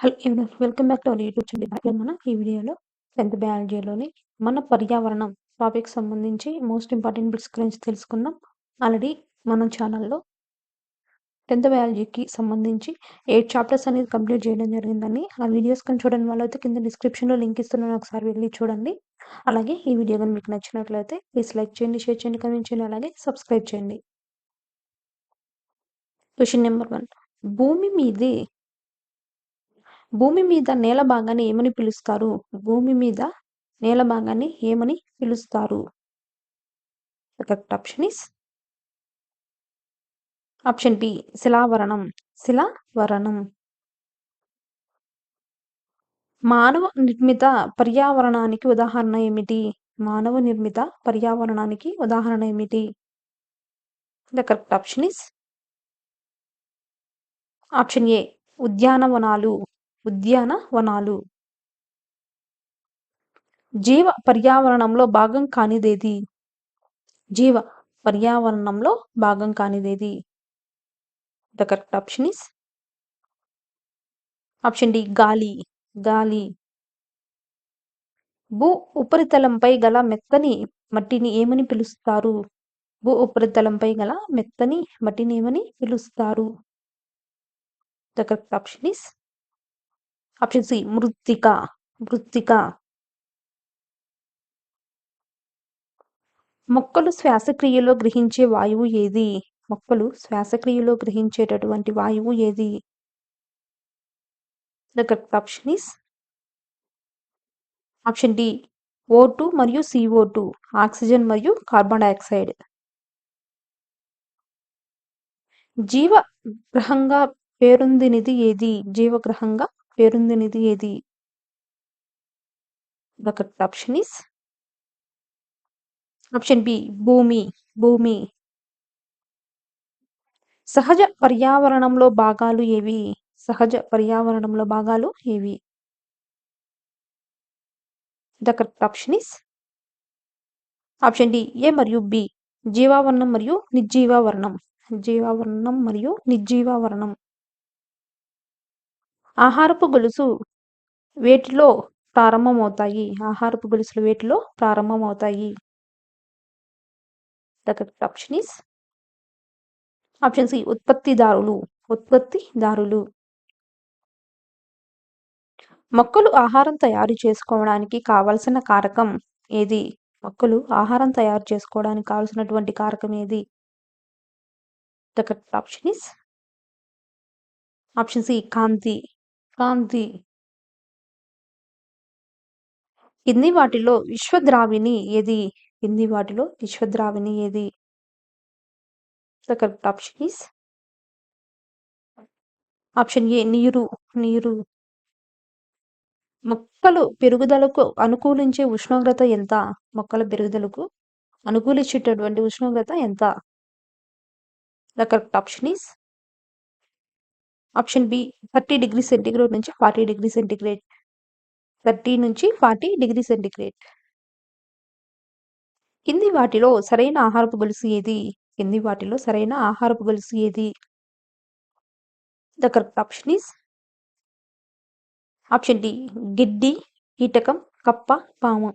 Hello everyone, welcome back to our YouTube channel. ఇక్కడ మనం ఈ వీడియోలో 10th బయాలజీలోని మన పర్యావరణం టాపిక్ సంబంధించి మోస్ట్ ఇంపార్టెంట్ బిట్స్ గురించి తెలుసుకుందాం. ఆల్రెడీ మన ఛానల్లో 10th బయాలజీకి సంబంధించి 8 చాప్టర్స్ అనేది కంప్లీట్ చేయడం జరిగిందని. ఆ వీడియోస్ కానీ చూడని వాళ్ళైతే కింద డిస్క్రిప్షన్లో లింక్ ఇస్తున్నాను, ఒకసారి వెళ్ళి చూడండి. అలాగే ఈ వీడియో కానీ మీకు నచ్చినట్లయితే ప్లీజ్ లైక్ చేయండి, షేర్ చేయండి, కామెంట్ చేయండి, అలాగే సబ్స్క్రైబ్ చేయండి. Question number 1. భూమి మీద నేల భాగాన్ని ఏమని పిలుస్తారు? భూమి మీద నేల భాగాన్ని ఏమని పిలుస్తారు? The correct option is option B, శిలావరణం. శిలావరణం. మానవ నిర్మిత పర్యావరణానికి ఉదాహరణ ఏమిటి? మానవ నిర్మిత పర్యావరణానికి ఉదాహరణ ఏమిటి? The correct option is option A, ఉద్యానవనాలు. ఉద్యానవనాలు. జీవ పర్యావరణంలో భాగం కానిదేది? జీవ పర్యావరణంలో భాగం కానిదేది? The correct option is option D, గాలి. గాలి. భూ ఉపరితలంపై గల మెత్తని మట్టిని ఏమని పిలుస్తారు? భూ ఉపరితలంపై గల మెత్తని మట్టిని ఏమని పిలుస్తారు? The correct option is option C, మృత్తిక. మృత్తిక. మొక్కలు శ్వాసక్రియలో గ్రహించే వాయువు ఏది? మొక్కలు శ్వాసక్రియలో గ్రహించేటటువంటి వాయువు ఏది? The correct option is option D, O2 మరియు CO2. ఆక్సిజన్ మరియు కార్బన్ డయాక్సైడ్. జీవగ్రహంగా పేరొందినది ఏది? జీవగ్రహంగా పేరొందినది ఏది? The correct option is option B, భూమి. భూమి. సహజ పర్యావరణంలో భాగాలు ఏవి? సహజ పర్యావరణంలో భాగాలు ఏవి? The correct option is option D, A మరియు బి. జీవావరణం మరియు నిర్జీవావరణం. జీవావరణం మరియు నిర్జీవావరణం. ఆహారపు గొలుసు వేటిలో ప్రారంభమవుతాయి? ఆహారపు గొలుసులు వేటిలో ప్రారంభమవుతాయి? The correct option is option C, ఉత్పత్తిదారులు. ఉత్పత్తిదారులు. మొక్కలు ఆహారం తయారు చేసుకోవడానికి కావలసిన కారకం ఏది? మొక్కలు ఆహారం తయారు చేసుకోవడానికి కావలసినటువంటి కారకం ఏది? The correct option is option C, కాంతి. కాంతి. కింది వాటిలో విశ్వద్రావిణి ఏది? కింది వాటిలో విశ్వద్రావిణి ఏది? The correct option is option A, నీరు. నీరు. మొక్కలు పెరుగుదలకు అనుకూలించే ఉష్ణోగ్రత ఎంత? మొక్కల పెరుగుదలకు అనుకూలించేటటువంటి ఉష్ణోగ్రత ఎంత? The correct option is option B, 30 degree centigrade నుంచి 40 డిగ్రీ సెంటీగ్రేడ్. 30 నుంచి 40 డిగ్రీ సెంటీగ్రేడ్. కింది వాటిలో సరైన ఆహారపు గొలుసు ఏది? కింది వాటిలో సరైన ఆహారపు గొలుసు ఏది? The correct option is option D, గిడ్డి, కీటకం, కప్ప, పాము.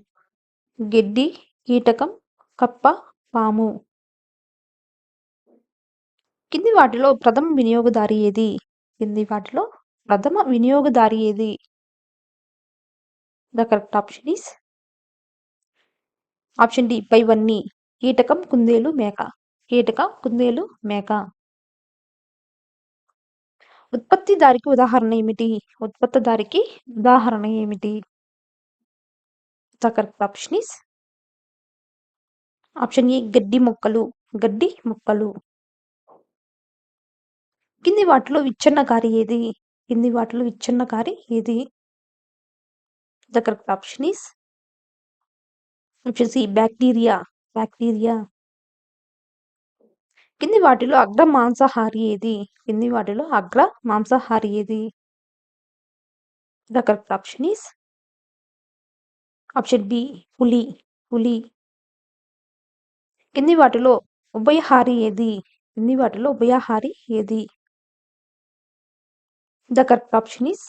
గిడ్డి, కీటకం, కప్ప, పాము. కింది వాటిలో ప్రథమ వినియోగదారి ఏది? కింది వాటిలో ప్రథమ వినియోగదారి ఏది? The correct option is option D, పైవన్నీ. కీటకం, కుందేలు, మేక. కీటకం, కుందేలు, మేక. ఉత్పత్తిదారికి ఉదాహరణ ఏమిటి? ఉత్పత్తిదారికి ఉదాహరణ ఏమిటి? The correct option is option ఏ, గడ్డి మొక్కలు. గడ్డి మొక్కలు. కింది వాటిలో విచ్ఛిన్నకారి ఏది? కింది వాటిలో విచ్ఛిన్నకారి ఏది? The correct option is option C, bacteria. Bacteria. కింది వాటిలో అగ్ర మాంసాహారి ఏది? కింది వాటిలో అగ్ర మాంసాహారి ఏది? The correct option is option B, పులి. పులి. కింది వాటిలో ఉభయహారి ఏది? కింది వాటిలో ఉభయహారి ఏది? The correct option is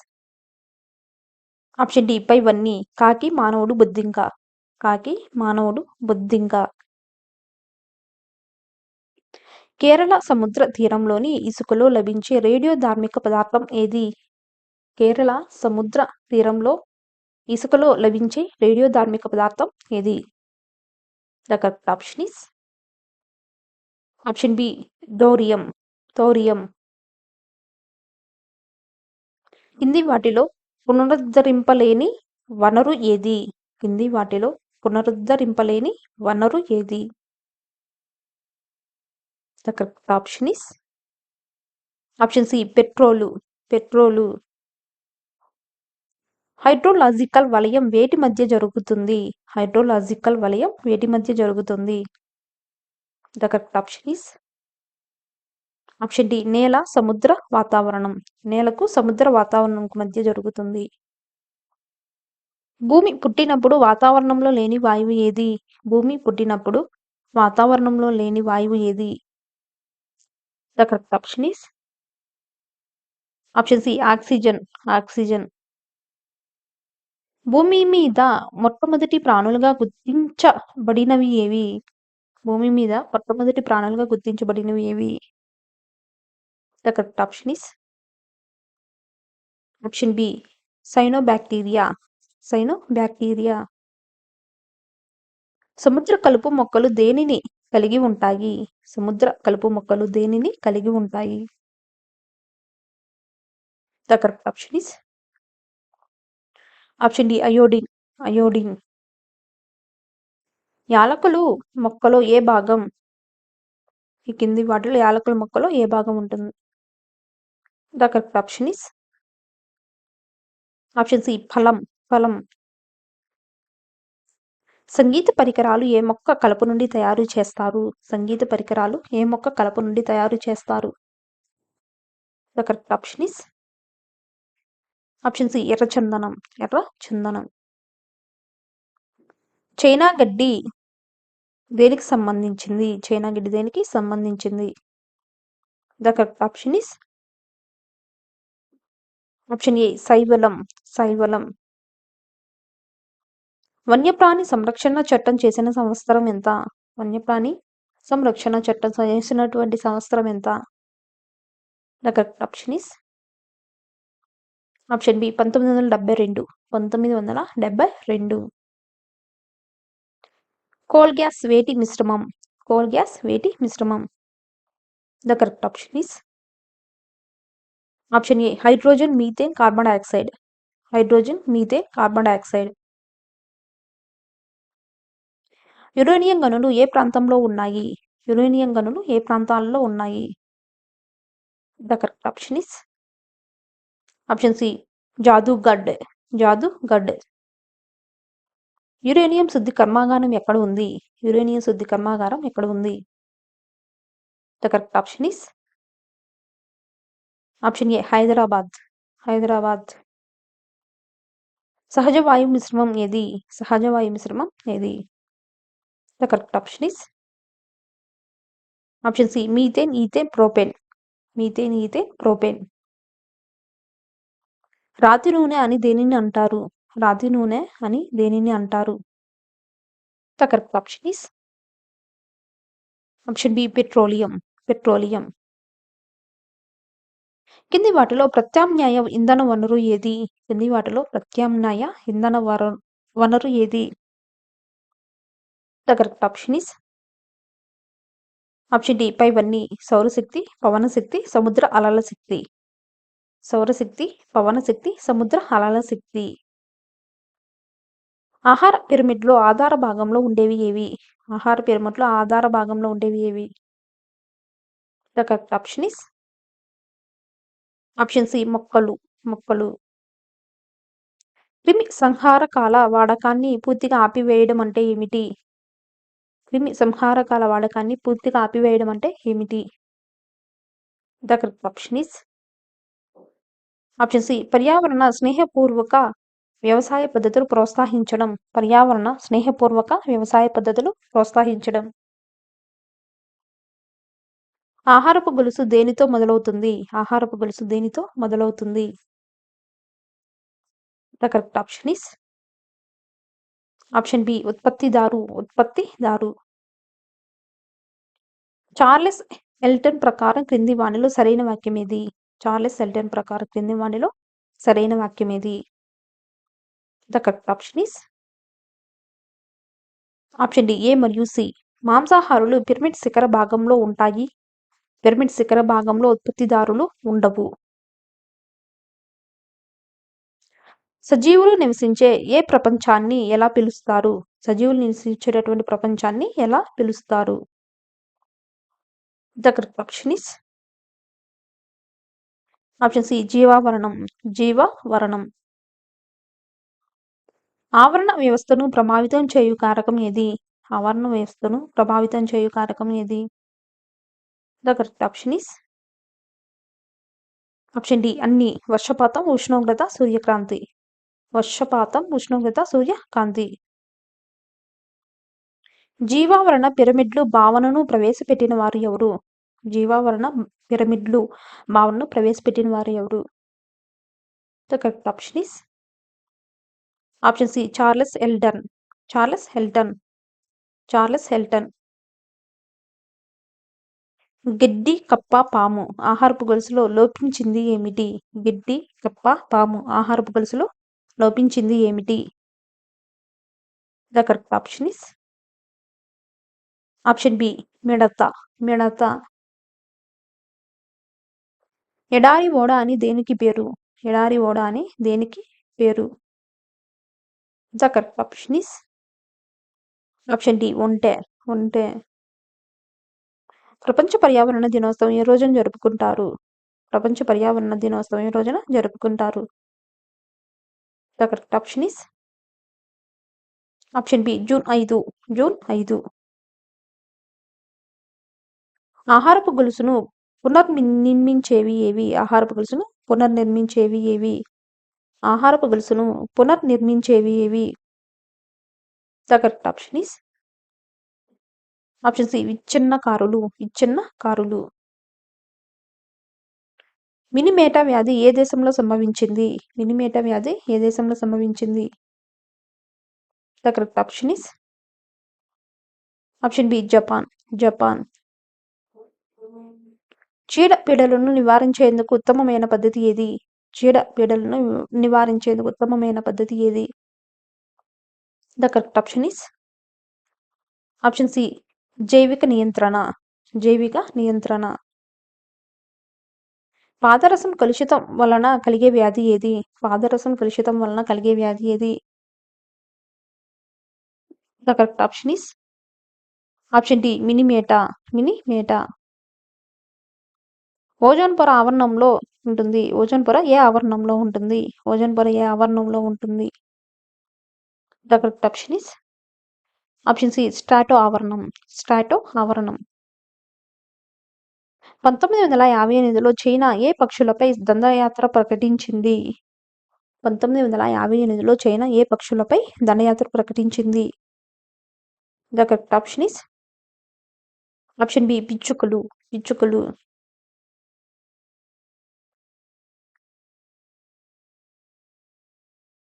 option D పైవన్నీ. కాకి, మానవుడు, బొద్దింక. కాకి, మానవుడు, బొద్దింక. కేరళ సముద్ర తీరంలోని ఇసుకలో లభించే రేడియో ధార్మిక పదార్థం ఏది? కేరళ సముద్ర తీరంలో ఇసుకలో లభించే రేడియో ధార్మిక పదార్థం ఏది? The correct option is option B thorium. Thorium. కింది వాటిలో పునరుద్ధరింపలేని వనరు ఏది? కింది వాటిలో పునరుద్ధరింపలేని వనరు ఏది? The correct option is option C petrol. Petrol. Hydrological వలయం వేటి మధ్య జరుగుతుంది? హైడ్రోలాజికల్ వలయం వేటి మధ్య జరుగుతుంది? The correct option is option D నేల, సముద్ర, వాతావరణం. నేలకు సముద్ర వాతావరణంకు మధ్య జరుగుతుంది. భూమి పుట్టినప్పుడు వాతావరణంలో లేని వాయువు ఏది? భూమి పుట్టినప్పుడు వాతావరణంలో లేని వాయువు ఏది? The correct option is option C oxygen. Oxygen. భూమి మీద మొట్టమొదటి ప్రాణులుగా గుర్తించబడినవి ఏవి? భూమి మీద మొట్టమొదటి ప్రాణులుగా గుర్తించబడినవి ఏవి? The correct option is option B cyanobacteria. Cyanobacteria. సముద్ర కలుపు మొక్కలు దేనిని కలిగి ఉంటాయి? సముద్ర కలుపు మొక్కలు దేనిని కలిగి ఉంటాయి? The correct option is option D iodine. Iodine. యాలకులు మొక్కలో ఏ భాగం? ఈ కింది వాటిలో యాలకుల మొక్కలో ఏ భాగం ఉంటుంది? The correct option is option C ఫలం. ఫలం. సంగీత పరికరాలు ఏ మొక్క కలప నుండి తయారు చేస్తారు? సంగీత పరికరాలు ఏ మొక్క కలప నుండి తయారు చేస్తారు? The correct option is option C ఎర్ర చందనం. ఎర్ర చందనం. చైనా గడ్డి దేనికి సంబంధించింది? చైనా గడ్డి దేనికి సంబంధించింది? The correct option is option A శైవలం. శైవలం. వన్యప్రాణి సంరక్షణ చట్టం చేసిన సంవత్సరం ఎంత? వన్యప్రాణి సంరక్షణ చట్టం చేసినటువంటి సంవత్సరం ఎంత? The correct option is option B 1972. 1972. Coal gas వేటి మిశ్రమం? కోల్ గ్యాస్ వేటి మిశ్రమం? The correct option is option A hydrogen, methane, carbon dioxide. Hydrogen, methane, carbon dioxide. Uranium గనులు ఏ ప్రాంతంలో ఉన్నాయి? యురేనియం గనులు ఏ ప్రాంతాలలో ఉన్నాయి? The correct option is option C Jadugoda. Jadugoda. Uranium శుద్ధి కర్మాగారం ఎక్కడ ఉంది? యురేనియం శుద్ధి కర్మాగారం ఎక్కడ ఉంది? The correct option is option A Hyderabad. Hyderabad. సహజ వాయు మిశ్రమం ఏది? సహజ వాయు మిశ్రమం ఏది? The correct option is option C methane, ethane, propane. Methane, ethane, propane. రాతి నూనె అని దేనిని అంటారు? రాతి నూనె అని దేనిని అంటారు? The correct option is option B petroleum. Petroleum. కింది వాటిలో ప్రత్యామ్నాయ ఇంధన వనరు ఏది? కింది వాటిలో ప్రత్యామ్నాయ ఇంధన వనరు ఏది? The correct option is option D పైవన్నీ. సౌరశక్తి, పవన శక్తి, సముద్ర అలల శక్తి. సౌరశక్తి, పవన శక్తి, సముద్ర అలల శక్తి. ఆహార పిరమిడ్లో ఆధార భాగంలో ఉండేవి ఏవి? ఆహార పిరమిడ్లో ఆధార భాగంలో ఉండేవి ఏవి? The correct option is option C మొక్కలు. మొక్కలు. క్రిమి సంహారకాల వాడకాన్ని పూర్తిగా ఆపివేయడం అంటే ఏమిటి? క్రిమి సంహారకాల వాడకాన్ని పూర్తిగా ఆపివేయడం అంటే ఏమిటి? The correct option is option C పర్యావరణ స్నేహపూర్వక వ్యవసాయ పద్ధతులు ప్రోత్సహించడం. పర్యావరణ స్నేహపూర్వక వ్యవసాయ పద్ధతులు ప్రోత్సహించడం. ఆహారపు గొలుసు దేనితో మొదలవుతుంది? ఆహారపు గొలుసు దేనితో మొదలవుతుంది? The correct option is option B ఉత్పత్తిదారు. చార్లెస్ ఎల్టన్ ప్రకారం క్రింది వానిలో సరైన వాక్యం ఏది? చార్లెస్ ఎల్టన్ ప్రకారం క్రింది వానిలో సరైన వాక్యం ఏది? The correct option is option D A మరియు సి. మాంసాహారులు పిరమిడ్ శిఖర భాగంలో ఉంటాయి. పిరమిడ్ శిఖర భాగంలో ఉత్పత్తిదారులు ఉండవు. సజీవులు నివసించే ఏ ప్రపంచాన్ని ఎలా పిలుస్తారు? సజీవులు నివసించేటటువంటి ప్రపంచాన్ని ఎలా పిలుస్తారు? The correct option is option C జీవావరణం. ఆవరణ వ్యవస్థను ప్రభావితం చేయు కారకం ఏది? ఆవరణ వ్యవస్థను ప్రభావితం చేయు కారకం ఏది? The correct option is option D అన్ని. వర్షపాతం, ఉష్ణోగ్రత, సూర్యకాంతి. వర్షపాతం, ఉష్ణోగ్రత, సూర్యకాంతి. జీవావరణ పిరమిడ్లు భావనను ప్రవేశపెట్టిన వారు ఎవరు? జీవావరణ పిరమిడ్లు భావనను ప్రవేశపెట్టిన వారు ఎవరు? The correct option is option C Charles Elton. గడ్డి, కప్ప, పాము ఆహారపు గొలుసులో లోపించింది ఏమిటి? గడ్డి, కప్ప, పాము ఆహారపు గొలుసులో లోపించింది ఏమిటి? The correct option is option B మిడత. ఎడారి ఓడ అని దేనికి పేరు? The correct option is option D ఒంటె. ప్రపంచ పర్యావరణ దినోత్సవం ఏ రోజున జరుపుకుంటారు? ప్రపంచ పర్యావరణ దినోత్సవం ఏ రోజున జరుపుకుంటారు? The correct option is option B June 5. ఆహారపు గొలుసును పునర్నిర్మించేవి ఏవి? ఆహారపు గొలుసును పునర్నిర్మించేవి ఏవి? The correct option is option C విచ్ఛిన్నకారులు. మినిమేటా వ్యాధి ఏ దేశంలో సంభవించింది? The correct option is option B Japan. చీడపీడలను నివారించేందుకు ఉత్తమమైన పద్ధతి ఏది? The correct option is option C జైవిక నియంత్రణ. పాదరసం కలుషితం వలన కలిగే వ్యాధి ఏది? The correct option is option D Minamata. Ozone పొర ఆవరణంలో ఉంటుంది. ఓజోన్ పొర ఏ ఆవరణంలో ఉంటుంది? The correct option is option C స్ట్రాటో ఆవరణం. 1958లో చైనా ఏ పక్షులపై దండయాత్ర ప్రకటించింది? 1958లో చైనా ఏ పక్షులపై దండయాత్ర ప్రకటించింది? The correct option is option B పిచ్చుకలు.